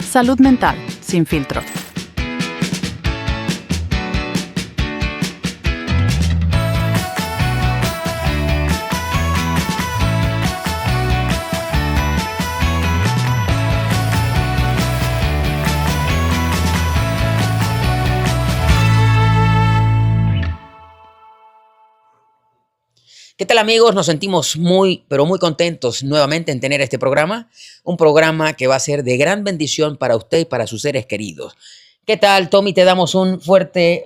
Salud mental, sin filtro. ¿Qué tal, amigos? Nos sentimos muy, pero muy contentos nuevamente en tener este programa. Un programa que va a ser de gran bendición para usted y para sus seres queridos. ¿Qué tal, Tommy? Te damos un fuerte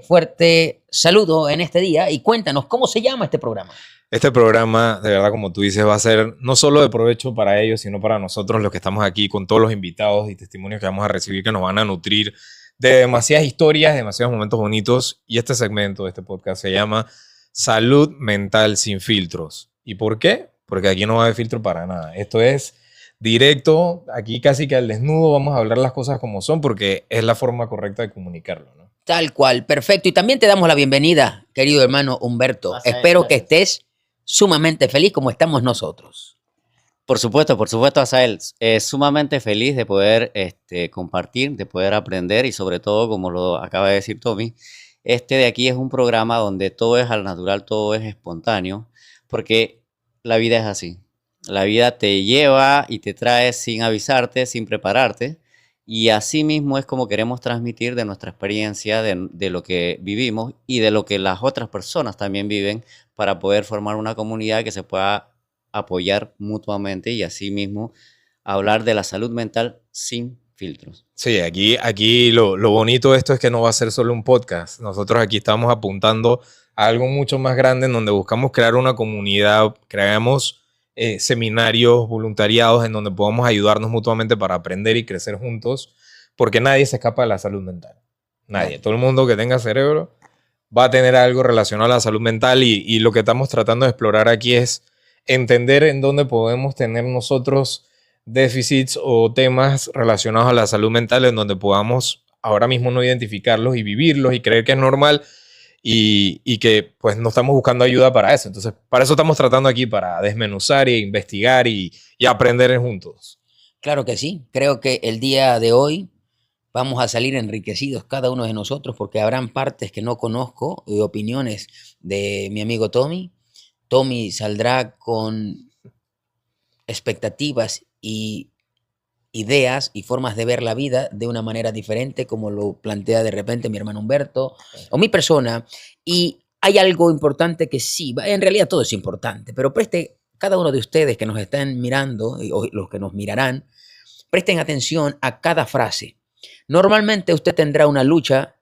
saludo en este día y cuéntanos, ¿cómo se llama este programa? Este programa, de verdad, como tú dices, va a ser no solo de provecho para ellos, sino para nosotros los que estamos aquí, con todos los invitados y testimonios que vamos a recibir, que nos van a nutrir de demasiadas historias, demasiados momentos bonitos. Y este segmento de este podcast se llama Salud Mental Sin Filtros. ¿Y por qué? Porque aquí no va a haber filtro para nada. Esto es directo, aquí casi que al desnudo vamos a hablar las cosas como son, porque es la forma correcta de comunicarlo, ¿no? Tal cual, perfecto. Y también te damos la bienvenida, querido hermano Humberto. Espero que estés sumamente feliz como estamos nosotros. Por supuesto, Asael. Sumamente feliz de poder compartir, de poder aprender y sobre todo, como lo acaba de decir Tommy, este de aquí es un programa donde todo es al natural, todo es espontáneo, porque la vida es así. La vida te lleva y te trae sin avisarte, sin prepararte, y así mismo es como queremos transmitir de nuestra experiencia, de lo que vivimos y de lo que las otras personas también viven para poder formar una comunidad que se pueda apoyar mutuamente y así mismo hablar de la salud mental sin filtros. Sí, aquí lo bonito de esto es que no va a ser solo un podcast. Nosotros aquí estamos apuntando a algo mucho más grande en donde buscamos crear una comunidad, creamos seminarios, voluntariados en donde podamos ayudarnos mutuamente para aprender y crecer juntos, porque nadie se escapa de la salud mental. Nadie. Todo el mundo que tenga cerebro va a tener algo relacionado a la salud mental y lo que estamos tratando de explorar aquí es entender en dónde podemos tener nosotros déficits o temas relacionados a la salud mental en donde podamos ahora mismo no identificarlos y vivirlos y creer que es normal y que pues no estamos buscando ayuda para eso. Entonces, para eso estamos tratando aquí, para desmenuzar e investigar y aprender juntos. Claro que sí. Creo que el día de hoy vamos a salir enriquecidos cada uno de nosotros porque habrán partes que no conozco y opiniones de mi amigo Tommy. Tommy saldrá con expectativas y ideas y formas de ver la vida de una manera diferente, como lo plantea de repente mi hermano Humberto o mi persona. Y hay algo importante que sí, en realidad todo es importante, pero cada uno de ustedes que nos están mirando o los que nos mirarán, presten atención a cada frase. Normalmente usted tendrá una lucha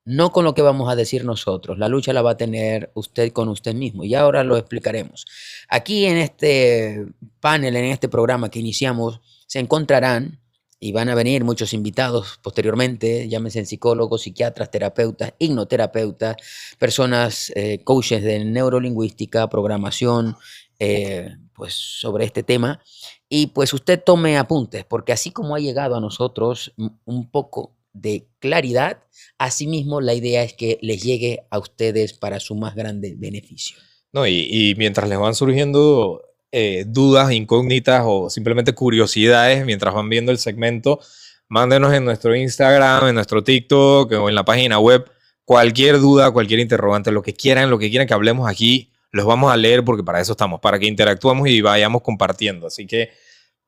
no con lo que vamos a decir nosotros, la lucha la va a tener usted con usted mismo y ahora lo explicaremos. Aquí en este panel, en este programa que iniciamos, se encontrarán y van a venir muchos invitados posteriormente, llámense psicólogos, psiquiatras, terapeutas, hipnoterapeutas, personas, coaches de neurolingüística, programación, pues sobre este tema. Y pues usted tome apuntes, porque así como ha llegado a nosotros un poco de claridad, asimismo la idea es que les llegue a ustedes para su más grande beneficio. No, y mientras les van surgiendo dudas, incógnitas o simplemente curiosidades mientras van viendo el segmento, mándenos en nuestro Instagram, en nuestro TikTok o en la página web cualquier duda, cualquier interrogante, lo que quieran que hablemos aquí, los vamos a leer porque para eso estamos, para que interactuemos y vayamos compartiendo. Así que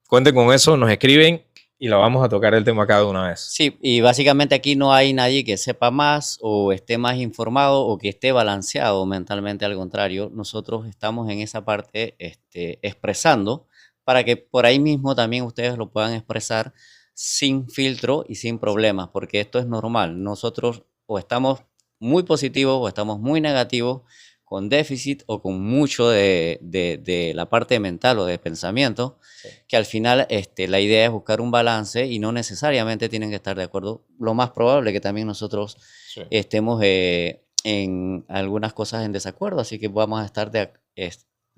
cuenten con eso, nos escriben y lo vamos a tocar el tema cada una vez. Sí, y básicamente aquí no hay nadie que sepa más o esté más informado o que esté balanceado mentalmente, al contrario. Nosotros estamos en esa parte expresando para que por ahí mismo también ustedes lo puedan expresar sin filtro y sin problemas, porque esto es normal. Nosotros o estamos muy positivos o estamos muy negativos, con déficit o con mucho de la parte mental o de pensamiento, sí, que al final la idea es buscar un balance y no necesariamente tienen que estar de acuerdo. Lo más probable es que también nosotros sí, estemos en algunas cosas en desacuerdo, así que vamos a estar de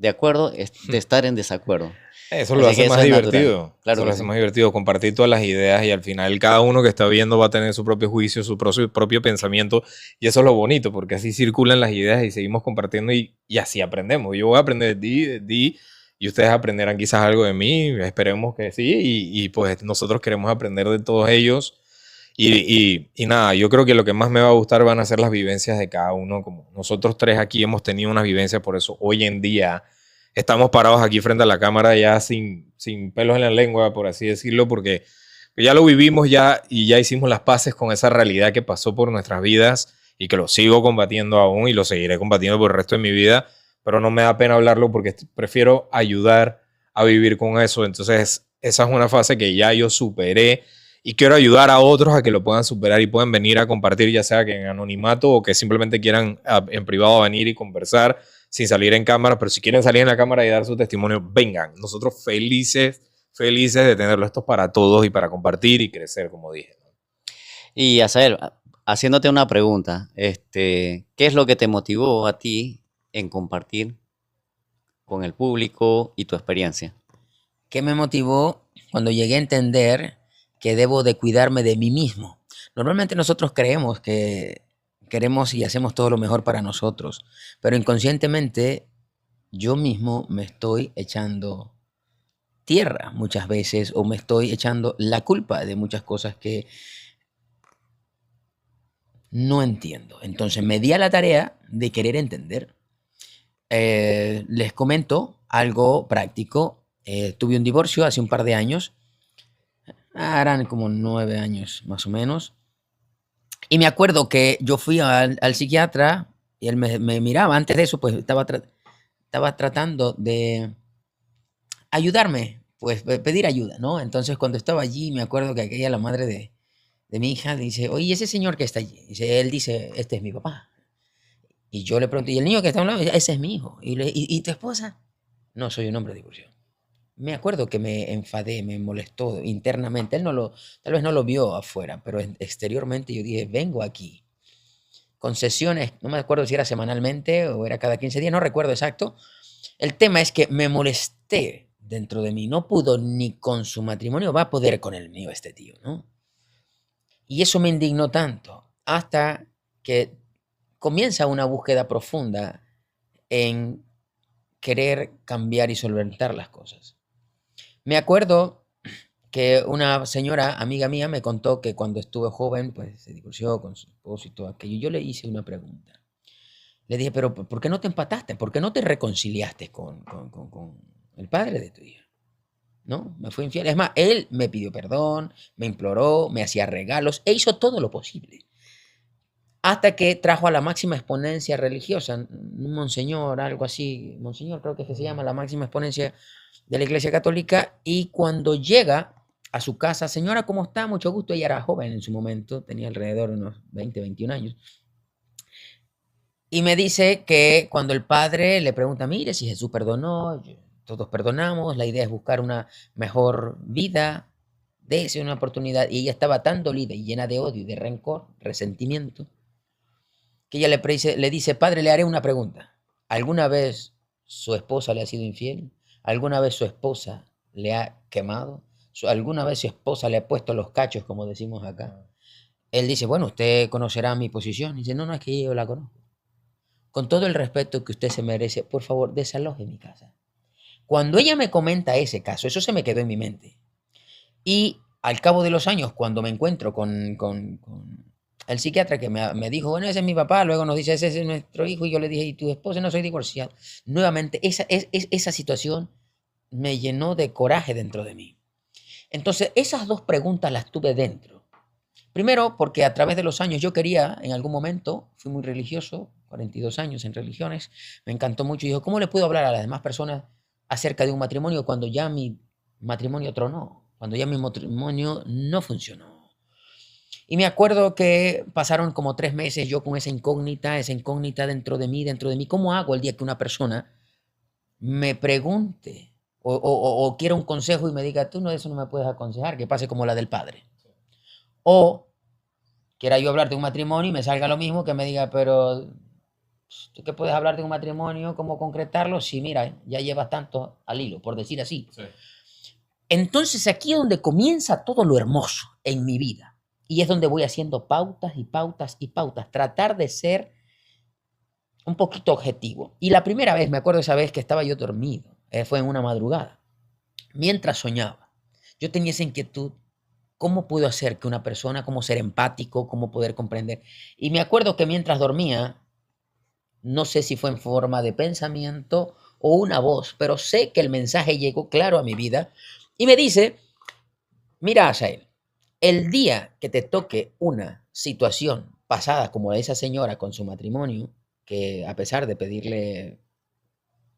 acuerdo, de estar en desacuerdo. Eso lo hace más divertido. Claro, eso lo hace más divertido, compartir todas las ideas y al final cada uno que está viendo va a tener su propio juicio, su propio pensamiento y eso es lo bonito porque así circulan las ideas y seguimos compartiendo y así aprendemos. Yo voy a aprender de ti y ustedes aprenderán quizás algo de mí, esperemos que sí, y pues nosotros queremos aprender de todos ellos. Y nada, yo creo que lo que más me va a gustar van a ser las vivencias de cada uno. Como nosotros tres aquí hemos tenido unas vivencias, por eso hoy en día estamos parados aquí frente a la cámara ya sin pelos en la lengua, por así decirlo, porque ya lo vivimos ya y ya hicimos las paces con esa realidad que pasó por nuestras vidas y que lo sigo combatiendo aún y lo seguiré combatiendo por el resto de mi vida, pero no me da pena hablarlo porque prefiero ayudar a vivir con eso. Entonces, esa es una fase que ya yo superé y quiero ayudar a otros a que lo puedan superar y puedan venir a compartir, ya sea que en anonimato o que simplemente quieran en privado venir y conversar sin salir en cámara, pero si quieren salir en la cámara y dar su testimonio, vengan. Nosotros felices de tenerlo. Esto es para todos y para compartir y crecer, como dije. Y Asael, haciéndote una pregunta, ¿qué es lo que te motivó a ti en compartir con el público y tu experiencia? ¿Qué me motivó cuando llegué a entender que debo de cuidarme de mí mismo? Normalmente nosotros creemos que queremos y hacemos todo lo mejor para nosotros, pero inconscientemente yo mismo me estoy echando tierra muchas veces o me estoy echando la culpa de muchas cosas que no entiendo. Entonces me di a la tarea de querer entender. Les comento algo práctico. Tuve un divorcio hace un par de años. Eran como 9 años más o menos. Y me acuerdo que yo fui al psiquiatra y él me miraba. Antes de eso, pues estaba tratando de ayudarme, pues pedir ayuda, ¿no? Entonces cuando estaba allí, me acuerdo que aquella, la madre de mi hija, dice, oye, ese señor que está allí, él dice, este es mi papá. Y yo le pregunto, ¿y el niño que está a un lado? Ese es mi hijo. ¿Y tu esposa? No, soy un hombre divorciado. Me acuerdo que me enfadé, me molestó internamente. Él tal vez no lo vio afuera, pero exteriormente yo dije, vengo aquí con sesiones, no me acuerdo si era semanalmente o era cada 15 días, no recuerdo exacto. El tema es que me molesté dentro de mí. No pudo ni con su matrimonio, va a poder con el mío este tío, ¿no? Y eso me indignó tanto hasta que comienza una búsqueda profunda en querer cambiar y solventar las cosas. Me acuerdo que una señora, amiga mía, me contó que cuando estuve joven, pues se divorció con su esposo y todo aquello. Yo le hice una pregunta. Le dije, pero ¿por qué no te empataste? ¿Por qué no te reconciliaste con el padre de tu hija? ¿No? Me fue infiel. Es más, él me pidió perdón, me imploró, me hacía regalos e hizo todo lo posible. Hasta que trajo a la máxima exponencia religiosa, un monseñor, algo así, monseñor creo que se llama la máxima exponencia de la Iglesia Católica, y cuando llega a su casa, señora, ¿cómo está? Mucho gusto. Ella era joven en su momento, tenía alrededor de unos 20, 21 años. Y me dice que cuando el padre le pregunta, mire, si Jesús perdonó, todos perdonamos, la idea es buscar una mejor vida, dése una oportunidad. Y ella estaba tan dolida y llena de odio y de rencor, resentimiento, que ella le dice, padre, le haré una pregunta. ¿Alguna vez su esposa le ha sido infiel? ¿Alguna vez su esposa le ha quemado? ¿Alguna vez su esposa le ha puesto los cachos, como decimos acá? Él dice, bueno, usted conocerá mi posición. Y dice, no, es que yo la conozco. Con todo el respeto que usted se merece, por favor, desaloje mi casa. Cuando ella me comenta ese caso, eso se me quedó en mi mente. Y al cabo de los años, cuando me encuentro con el psiquiatra que me dijo, bueno, ese es mi papá, luego nos dice, ese es nuestro hijo, y yo le dije, ¿y tu esposa? No, soy divorciado. Nuevamente, esa situación me llenó de coraje dentro de mí. Entonces, esas dos preguntas las tuve dentro. Primero, porque a través de los años yo quería, en algún momento, fui muy religioso, 42 años en religiones, me encantó mucho, y dijo, ¿cómo le puedo hablar a las demás personas acerca de un matrimonio cuando ya mi matrimonio tronó, cuando ya mi matrimonio no funcionó? Y me acuerdo que pasaron como 3 meses yo con esa incógnita dentro de mí, ¿cómo hago el día que una persona me pregunte o quiera un consejo y me diga, tú no, eso no me puedes aconsejar, que pase como la del padre? O quiera yo hablar de un matrimonio y me salga lo mismo, que me diga, pero ¿tú qué puedes hablar de un matrimonio? ¿Cómo concretarlo? Si mira, ya llevas tanto al hilo, por decir así. Sí. Entonces aquí es donde comienza todo lo hermoso en mi vida. Y es donde voy haciendo pautas y pautas y pautas. Tratar de ser un poquito objetivo. Y la primera vez, me acuerdo esa vez que estaba yo dormido. fue en una madrugada. Mientras soñaba, yo tenía esa inquietud. ¿Cómo puedo hacer que una persona, cómo ser empático, cómo poder comprender? Y me acuerdo que mientras dormía, no sé si fue en forma de pensamiento o una voz, pero sé que el mensaje llegó claro a mi vida y me dice, mira, Asael, el día que te toque una situación pasada como la de esa señora con su matrimonio, que a pesar de pedirle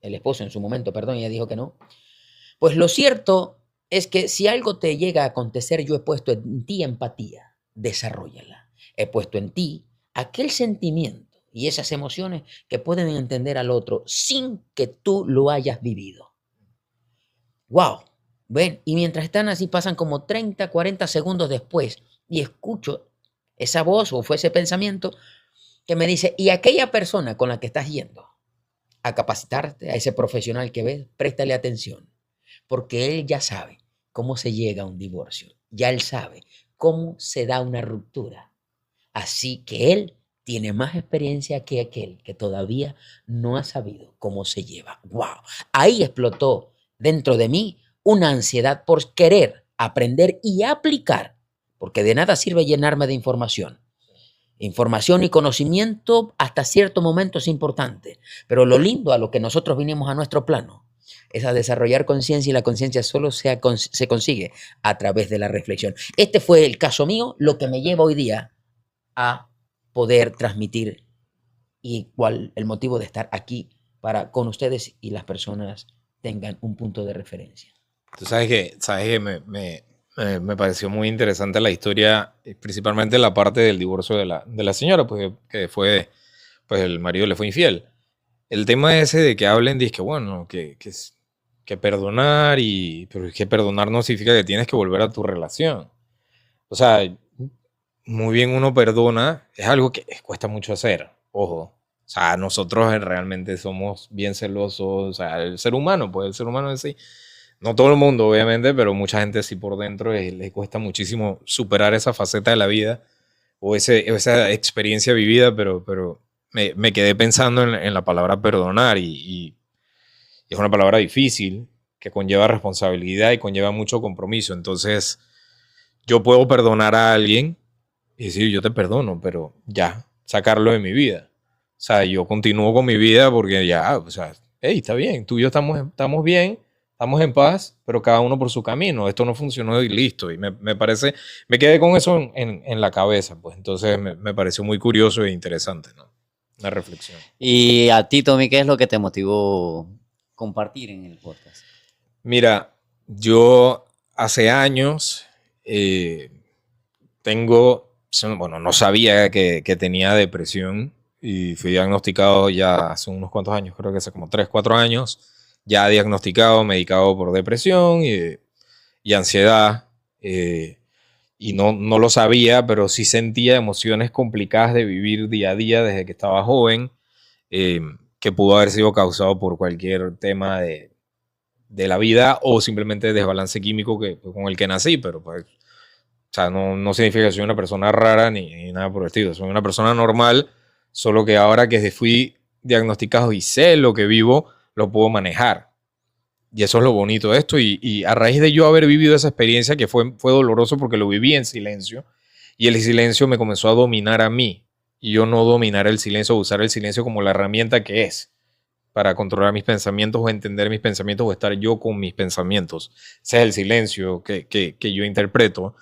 el esposo en su momento, perdón, ella dijo que no, pues lo cierto es que si algo te llega a acontecer, yo he puesto en ti empatía, desarrollala. He puesto en ti aquel sentimiento y esas emociones que pueden entender al otro sin que tú lo hayas vivido. ¡Wow! ¿Ven? Y mientras están así pasan como 30, 40 segundos después y escucho esa voz o fue ese pensamiento que me dice, y aquella persona con la que estás yendo a capacitarte, a ese profesional que ves, préstale atención, porque él ya sabe cómo se llega a un divorcio, ya él sabe cómo se da una ruptura. Así que él tiene más experiencia que aquel que todavía no ha sabido cómo se lleva. ¡Wow! Ahí explotó dentro de mí una ansiedad por querer aprender y aplicar, porque de nada sirve llenarme de información. Información y conocimiento hasta cierto momento es importante, pero lo lindo a lo que nosotros vinimos a nuestro plano es a desarrollar conciencia y la conciencia solo se consigue a través de la reflexión. Este fue el caso mío, lo que me lleva hoy día a poder transmitir y cuál el motivo de estar aquí para con ustedes y las personas tengan un punto de referencia. Tú sabes que me pareció muy interesante la historia, principalmente la parte del divorcio de la señora, pues que fue, pues el marido le fue infiel. El tema ese de que hablen, dice que bueno, que perdonar, pero es que perdonar no significa que tienes que volver a tu relación. O sea, muy bien uno perdona, es algo que cuesta mucho hacer, ojo. O sea, nosotros realmente somos bien celosos, o sea, el ser humano, pues el ser humano es así. No todo el mundo, obviamente, pero mucha gente sí por dentro le cuesta muchísimo superar esa faceta de la vida o esa experiencia vivida, pero me quedé pensando en la palabra perdonar y es una palabra difícil que conlleva responsabilidad y conlleva mucho compromiso. Entonces, yo puedo perdonar a alguien y decir, yo te perdono, pero ya, sacarlo de mi vida. O sea, yo continúo con mi vida porque ya, o sea, hey, está bien, tú y yo estamos bien, estamos en paz, pero cada uno por su camino. Esto no funcionó y listo. Y me parece, me quedé con eso en la cabeza, pues. Entonces me pareció muy curioso e interesante, ¿no? Una reflexión. Y a ti, Tommy, ¿qué es lo que te motivó compartir en el podcast? Mira, yo hace años bueno, no sabía que tenía depresión y fui diagnosticado ya hace unos cuantos años, creo que hace como 3, 4 años, ya diagnosticado, medicado por depresión y ansiedad. Y no lo sabía, pero sí sentía emociones complicadas de vivir día a día desde que estaba joven, que pudo haber sido causado por cualquier tema de la vida o simplemente desbalance químico con el que nací, pero pues, o sea, no significa que soy una persona rara ni nada por el estilo, soy una persona normal, solo que ahora que fui diagnosticado y sé lo que vivo, lo puedo manejar. Y eso es lo bonito de esto. Y a raíz de yo haber vivido esa experiencia, que fue doloroso porque lo viví en silencio, y el silencio me comenzó a dominar a mí. Y yo no dominar el silencio, usar el silencio como la herramienta que es para controlar mis pensamientos o entender mis pensamientos o estar yo con mis pensamientos. Ese es el silencio que yo interpreto.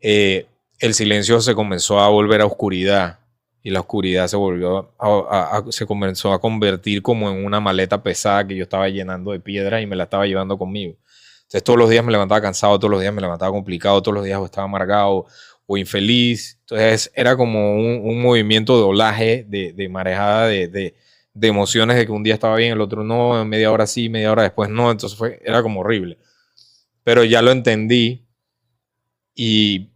El silencio se comenzó a volver a oscuridad. Y la oscuridad se comenzó a convertir como en una maleta pesada que yo estaba llenando de piedra y me la estaba llevando conmigo. Entonces todos los días me levantaba cansado, todos los días me levantaba complicado, todos los días estaba amargado o infeliz. Entonces era como un movimiento de olaje, de marejada de emociones, de que un día estaba bien, el otro no, media hora sí, media hora después no. Entonces era como horrible. Pero ya lo entendí y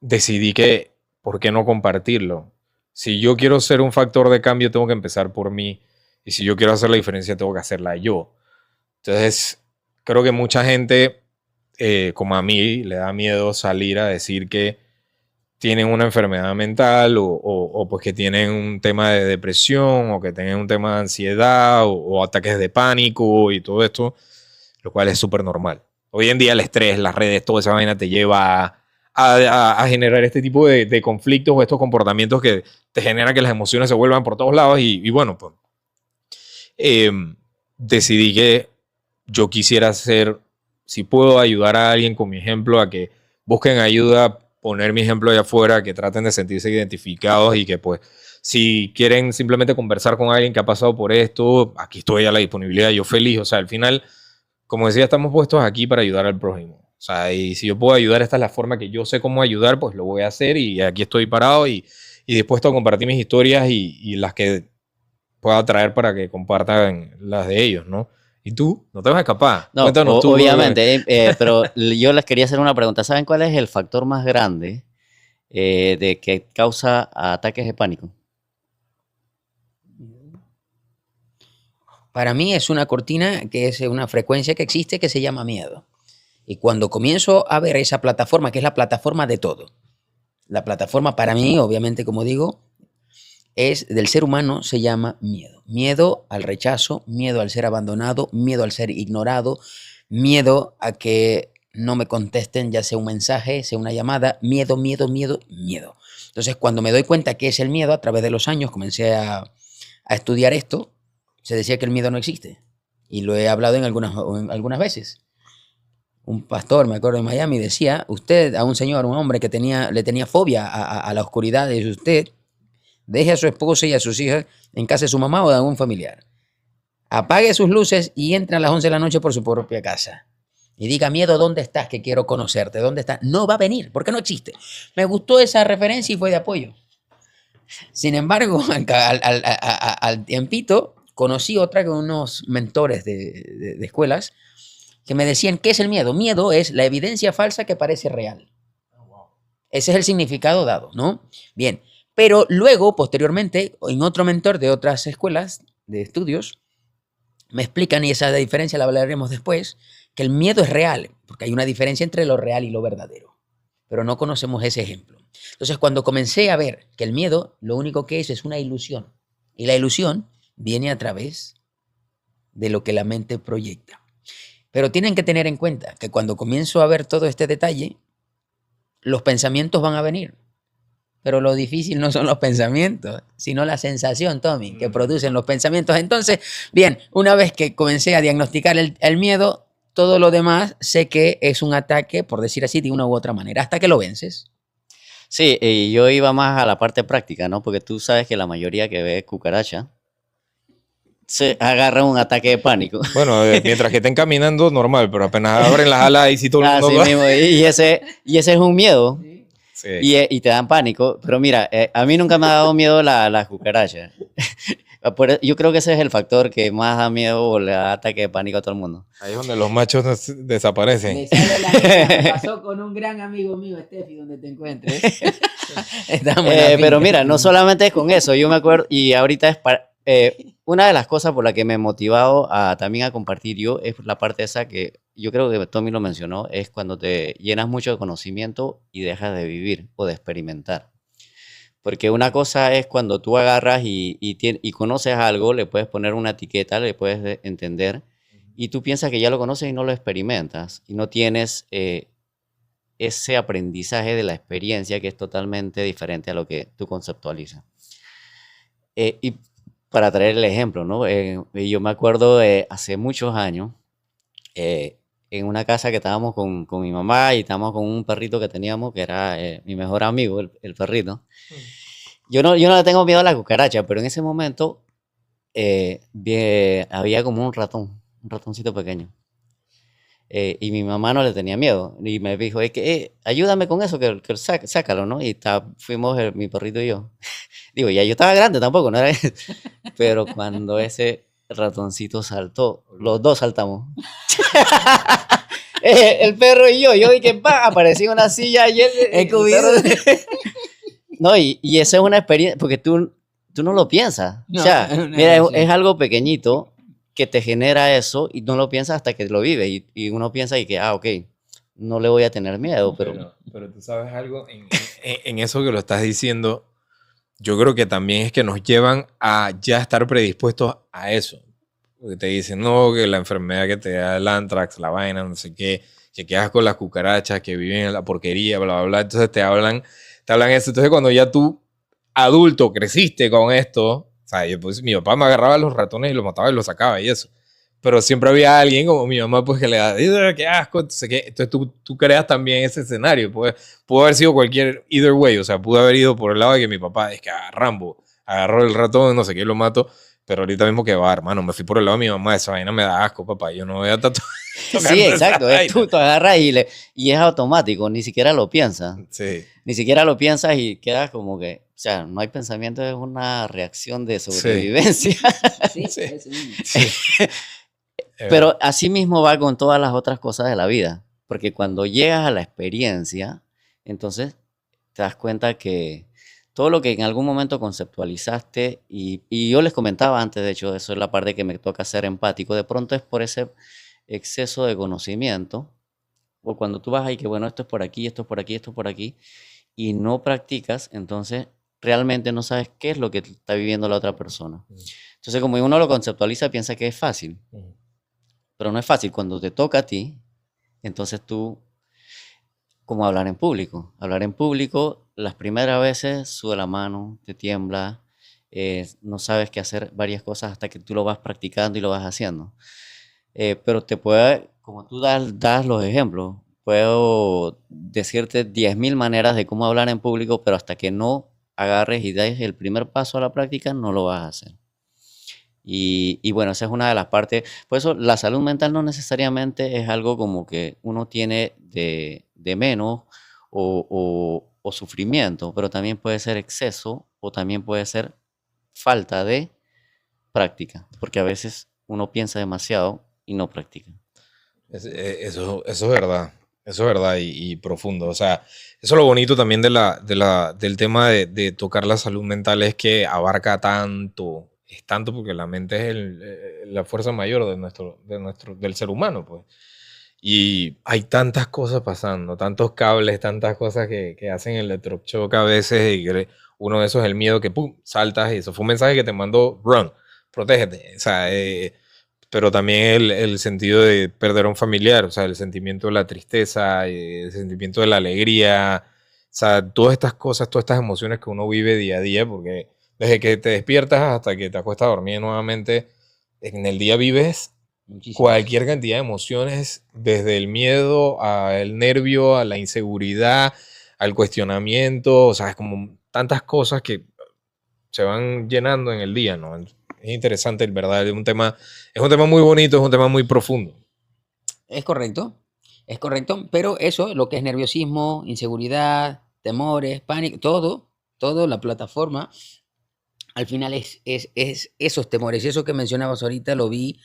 decidí que, ¿por qué no compartirlo? Si yo quiero ser un factor de cambio, tengo que empezar por mí. Y si yo quiero hacer la diferencia, tengo que hacerla yo. Entonces, creo que mucha gente, como a mí, le da miedo salir a decir que tienen una enfermedad mental o pues que tienen un tema de depresión o que tienen un tema de ansiedad o ataques de pánico y todo esto, lo cual es súper normal. Hoy en día el estrés, las redes, toda esa vaina te lleva a generar este tipo de conflictos o estos comportamientos que te generan que las emociones se vuelvan por todos lados y bueno, pues decidí que yo quisiera hacer, si puedo ayudar a alguien con mi ejemplo a que busquen ayuda, poner mi ejemplo allá afuera, que traten de sentirse identificados y que pues si quieren simplemente conversar con alguien que ha pasado por esto, aquí estoy a la disponibilidad, yo feliz. O sea, al final, como decía, estamos puestos aquí para ayudar al prójimo. O sea, y si yo puedo ayudar, esta es la forma que yo sé cómo ayudar, pues lo voy a hacer y aquí estoy parado y dispuesto a compartir mis historias y las que pueda traer para que compartan las de ellos, ¿no? ¿Y tú? No te vas a escapar. No, Cuéntanos tú. obviamente, pero yo les quería hacer una pregunta. ¿Saben cuál es el factor más grande de que causa ataques de pánico? Para mí es una cortina que es una frecuencia que existe que se llama miedo. Y cuando comienzo a ver esa plataforma, que es la plataforma de todo, la plataforma para mí, obviamente, como digo, es del ser humano, se llama miedo. Miedo al rechazo, miedo al ser abandonado, miedo al ser ignorado, miedo a que no me contesten, ya sea un mensaje, sea una llamada, miedo, miedo, miedo, miedo. Entonces, cuando me doy cuenta que es el miedo, a través de los años comencé a estudiar esto, se decía que el miedo no existe. Y lo he hablado en algunas veces. Un pastor, me acuerdo, en Miami, decía, usted a un señor, un hombre que le tenía fobia a la oscuridad, dice usted, deje a su esposa y a sus hijas en casa de su mamá o de algún familiar. Apague sus luces y entre a las 11 de la noche por su propia casa. Y diga, miedo, ¿dónde estás? Que quiero conocerte. ¿Dónde estás? No va a venir, porque no existe. Me gustó esa referencia y fue de apoyo. Sin embargo, al tiempito, conocí otra con unos mentores de escuelas que me decían, ¿qué es el miedo? Miedo es la evidencia falsa que parece real. Ese es el significado dado, ¿no? Bien. Pero luego, posteriormente, en otro mentor de otras escuelas de estudios, me explican, y esa diferencia la hablaremos después, que el miedo es real, porque hay una diferencia entre lo real y lo verdadero. Pero no conocemos ese ejemplo. Entonces, cuando comencé a ver que el miedo, lo único que es una ilusión. Y la ilusión viene a través de lo que la mente proyecta. Pero tienen que tener en cuenta que cuando comienzo a ver todo este detalle, los pensamientos van a venir. Pero lo difícil no son los pensamientos, sino la sensación, Tommy, que producen los pensamientos. Entonces, bien, una vez que comencé a diagnosticar el miedo, todo lo demás sé que es un ataque, por decir así, de una u otra manera, hasta que lo vences. Sí, y yo iba más a la parte práctica, ¿no? Porque tú sabes que la mayoría que ve cucaracha se agarra un ataque de pánico. Bueno, mientras que estén caminando, normal, pero apenas abren las alas y si todo el mundo Así va. mismo, y ese es un miedo. Sí. Y te dan pánico. Pero mira, a mí nunca me ha dado miedo las cucarachas. Yo creo que ese es el factor que más da miedo o le da ataque de pánico a todo el mundo. Ahí es donde los machos desaparecen. Me sale la nena, me pasó con un gran amigo mío, Steffi, donde te encuentres. Estamos en la Pero finca. mira, no solamente es con eso. Yo me acuerdo, y ahorita es una de las cosas por las que me he motivado también a compartir yo es la parte esa que yo creo que Tommy lo mencionó, es cuando te llenas mucho de conocimiento y dejas de vivir o de experimentar. Porque una cosa es cuando tú agarras y conoces algo, le puedes poner una etiqueta, le puedes entender, y tú piensas que ya lo conoces y no lo experimentas, y no tienes ese aprendizaje de la experiencia que es totalmente diferente a lo que tú conceptualizas. Y para traer el ejemplo, ¿no? Yo me acuerdo hace muchos años, en una casa que estábamos con mi mamá y estábamos con un perrito que teníamos, que era mi mejor amigo, el perrito. Yo no le tengo miedo a la cucaracha, pero en ese momento había como un ratoncito pequeño. Y mi mamá no le tenía miedo. Y me dijo, ayúdame con eso, que sácalo, ¿no? Y fuimos mi perrito y yo. Digo, ya yo estaba grande tampoco, ¿no? Pero cuando ese ratoncito saltó, los dos saltamos. El perro y yo dije, apareció una silla y el perro. No, y esa es una experiencia, porque tú no lo piensas. No, o sea, mira, sí. es algo pequeñito que te genera eso y no lo piensas hasta que lo vives. Y uno piensa y que, ok, no le voy a tener miedo, pero Pero tú sabes algo, en eso que lo estás diciendo, yo creo que también es que nos llevan a ya estar predispuestos a eso. Porque te dicen, no, que la enfermedad que te da el anthrax, la vaina, no sé qué, que quedas con las cucarachas, que viven en la porquería, bla, bla, bla. Entonces te hablan eso. Entonces cuando ya tú, adulto, creciste con esto, o sea, yo, pues, mi papá me agarraba los ratones y los mataba y los sacaba y eso. Pero siempre había alguien como mi mamá, pues que le da, qué asco, entonces, ¿qué? Entonces tú creas también ese escenario. Pudo haber sido cualquier, either way, o sea, pudo haber ido por el lado de que mi papá, es que Rambo agarró el ratón, no sé qué, lo mato. Pero ahorita mismo que va, hermano, me fui por el lado de mi mamá, esa vaina me da asco, papá, yo no voy a estar sí, exacto, es tú agarras y es automático, ni siquiera lo piensas. Sí, Ni siquiera lo piensas y quedas como que, o sea, no hay pensamiento, es una reacción de sobrevivencia. Sí, Sí. eso mismo. sí. Pero así mismo va con todas las otras cosas de la vida, porque cuando llegas a la experiencia, entonces te das cuenta que todo lo que en algún momento conceptualizaste, y yo les comentaba antes, de hecho, eso es la parte que me toca ser empático, de pronto es por ese exceso de conocimiento, o cuando tú vas ahí que, bueno, esto es por aquí, esto es por aquí, esto es por aquí, y no practicas, entonces realmente no sabes qué es lo que está viviendo la otra persona. Entonces, como uno lo conceptualiza, piensa que es fácil, pero no es fácil. Cuando te toca a ti, entonces tú, como hablar en público. Hablar en público, las primeras veces sube la mano, te tiembla, no sabes qué hacer varias cosas hasta que tú lo vas practicando y lo vas haciendo. Pero te puede, como tú das los ejemplos, puedo decirte 10.000 maneras de cómo hablar en público, pero hasta que no agarres y des el primer paso a la práctica, no lo vas a hacer. Y bueno, esa es una de las partes. Por eso la salud mental no necesariamente es algo como que uno tiene de menos o sufrimiento, pero también puede ser exceso o también puede ser falta de práctica, porque a veces uno piensa demasiado y no practica. Eso es verdad. Eso es verdad y profundo. O sea, eso es lo bonito también del tema de tocar la salud mental, es que abarca tanto. Es tanto porque la mente es la fuerza mayor del ser humano, pues. Y hay tantas cosas pasando, tantos cables, tantas cosas que hacen el electroshock a veces. Y uno de esos es el miedo que pum, saltas. Y eso fue un mensaje que te mandó run, protégete. O sea, pero también el sentido de perder a un familiar, o sea, el sentimiento de la tristeza, el sentimiento de la alegría, o sea, todas estas cosas, todas estas emociones que uno vive día a día, porque desde que te despiertas hasta que te acuestas a dormir nuevamente, en el día vives Muchísimo. cualquier cantidad de emociones, desde el miedo al nervio, a la inseguridad, al cuestionamiento, o sea, es como tantas cosas que se van llenando en el día, ¿no? Es interesante, ¿verdad? Es un tema muy bonito, es un tema muy profundo. Es correcto, pero eso, lo que es nerviosismo, inseguridad, temores, pánico, todo la plataforma, al final es esos temores. Y eso que mencionabas ahorita lo vi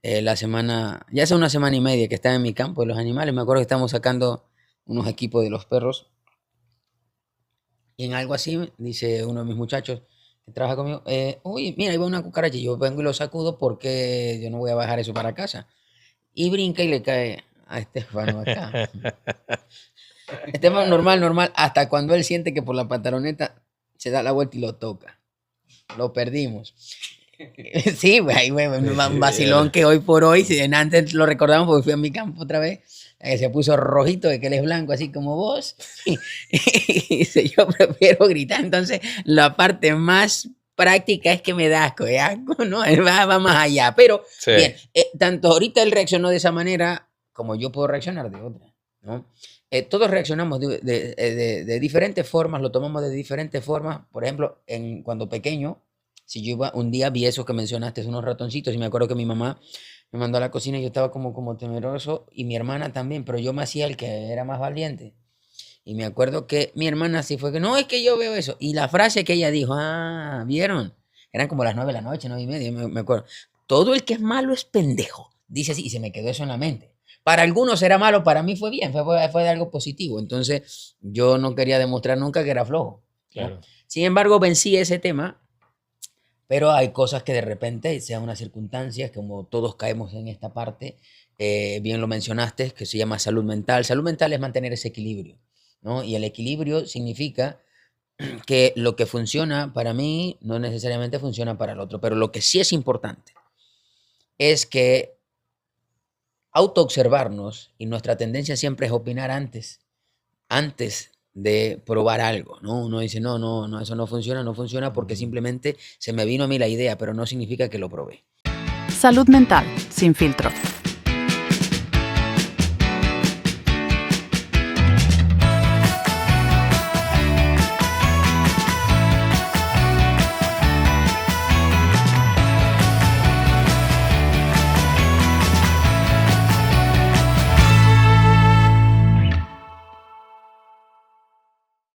ya hace una semana y media que estaba en mi campo de los animales. Me acuerdo que estábamos sacando unos equipos de los perros. Y en algo así, dice uno de mis muchachos que trabaja conmigo, uy, mira, ahí va una cucaracha. Y yo vengo y lo sacudo porque yo no voy a bajar eso para casa. Y brinca y le cae a Estefano acá. Estefano normal, hasta cuando él siente que por la pantaloneta se da la vuelta y lo toca. Lo perdimos. Sí, güey, un vacilón que hoy por hoy, si antes lo recordamos porque fui a mi campo otra vez, se puso rojito de que él es blanco, así como vos. Y dice, yo prefiero gritar. Entonces, la parte más práctica es que me da asco, ¿no? Va más allá. Pero, Sí. bien, tanto ahorita él reaccionó de esa manera como yo puedo reaccionar de otra, ¿no? Todos reaccionamos de diferentes formas, lo tomamos de diferentes formas. Por ejemplo, cuando pequeño, si yo un día vi esos que mencionaste, unos ratoncitos, y me acuerdo que mi mamá me mandó a la cocina y yo estaba como temeroso, y mi hermana también, pero yo me hacía el que era más valiente. Y me acuerdo que mi hermana sí fue que, no, es que yo veo eso. Y la frase que ella dijo, ¿vieron? Eran como las 9 de la noche, 9:30, me acuerdo. Todo el que es malo es pendejo. Dice así, y se me quedó eso en la mente. Para algunos era malo, para mí fue bien, fue de algo positivo. Entonces, yo no quería demostrar nunca que era flojo, ¿no? Claro. Sin embargo, vencí ese tema, pero hay cosas que de repente, sean unas circunstancias, como todos caemos en esta parte, bien lo mencionaste, que se llama salud mental. Salud mental es mantener ese equilibrio, ¿no? Y el equilibrio significa que lo que funciona para mí no necesariamente funciona para el otro, pero lo que sí es importante es que autoobservarnos, y nuestra tendencia siempre es opinar antes de probar algo, ¿no? Uno dice, no, eso no funciona porque simplemente se me vino a mí la idea, pero no significa que lo probé. Salud mental, sin filtro.